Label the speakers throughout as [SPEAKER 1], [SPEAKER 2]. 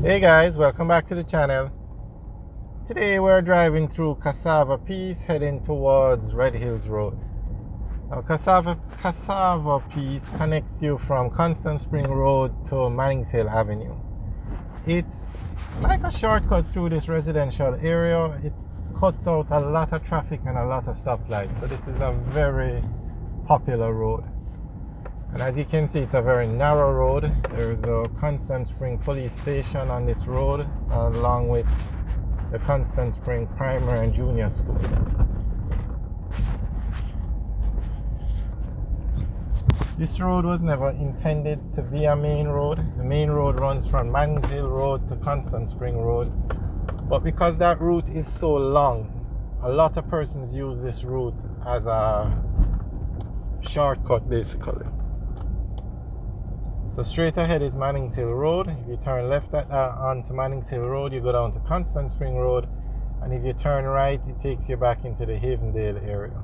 [SPEAKER 1] Hey guys, welcome back to the channel. Today we're driving through Cassava Peace heading towards Red Hills Road. Now Cassava Peace connects you from Constant Spring Road to Mannings Hill Avenue. It's like a shortcut through this residential area. It cuts out a lot of traffic and a lot of stoplights. So this is a very popular road. And as you can see, it's a very narrow road. There's a Constant Spring police station on this road, along with the Constant Spring Primary and Junior School. This road was never intended to be a main road. The main road runs from Mannings Hill Road to Constant Spring Road. But because that route is so long, a lot of persons use this route as a shortcut basically. So straight ahead is Mannings Hill Road. If you turn left onto Mannings Hill Road, you go down to Constant Spring Road. And if you turn right, it takes you back into the Havendale area.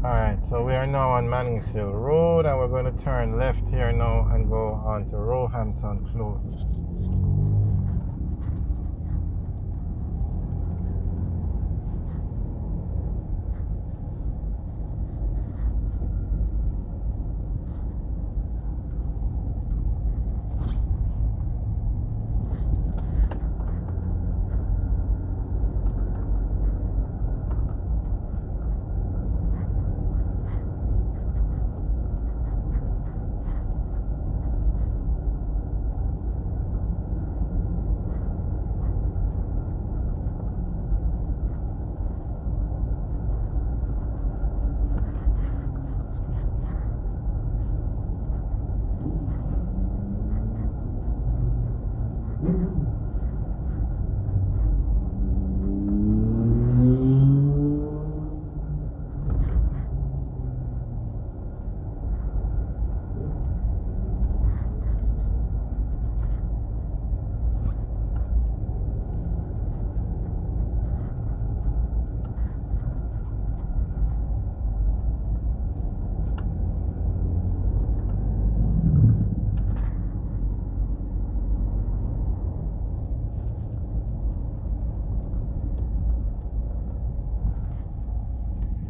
[SPEAKER 1] Alright, so we are now on Mannings Hill Road and we're going to turn left here now and go on to Roehampton Close.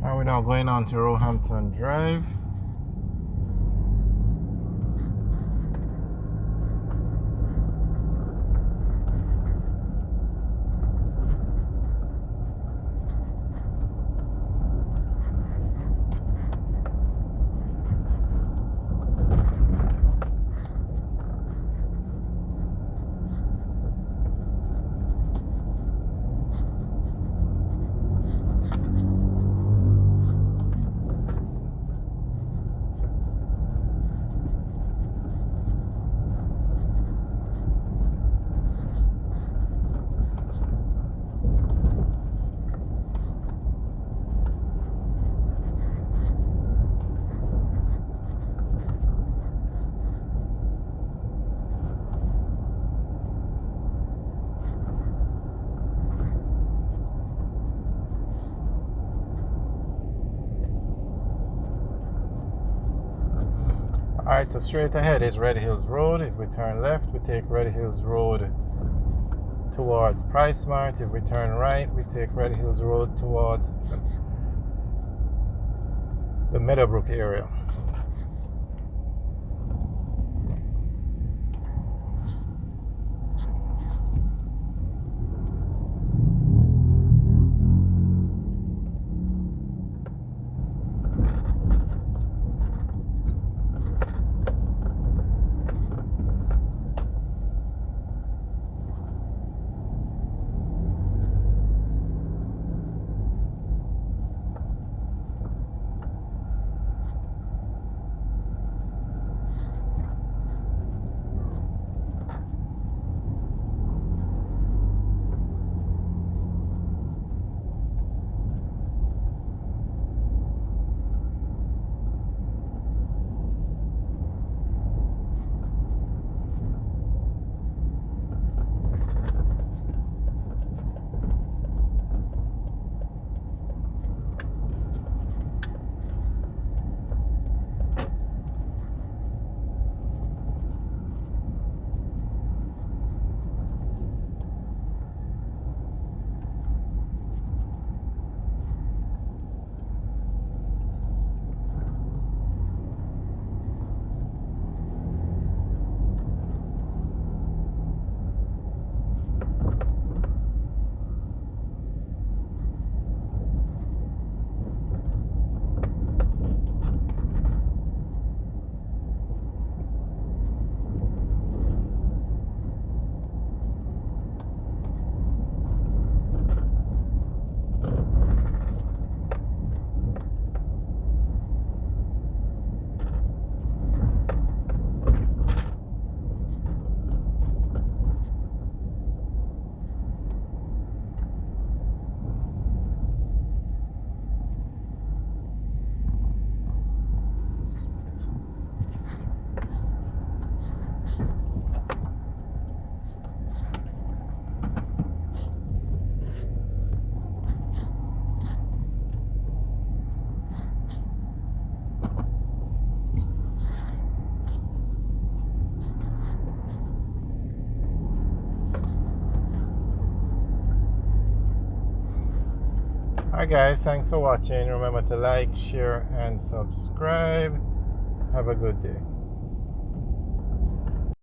[SPEAKER 1] And we're now going on to Roehampton Drive. Alright, so straight ahead is Red Hills Road. If we turn left, we take Red Hills Road towards Price Mart. If we turn right, we take Red Hills Road towards the Meadowbrook area. Alright guys, thanks for watching. Remember to like, share and subscribe. Have a good day.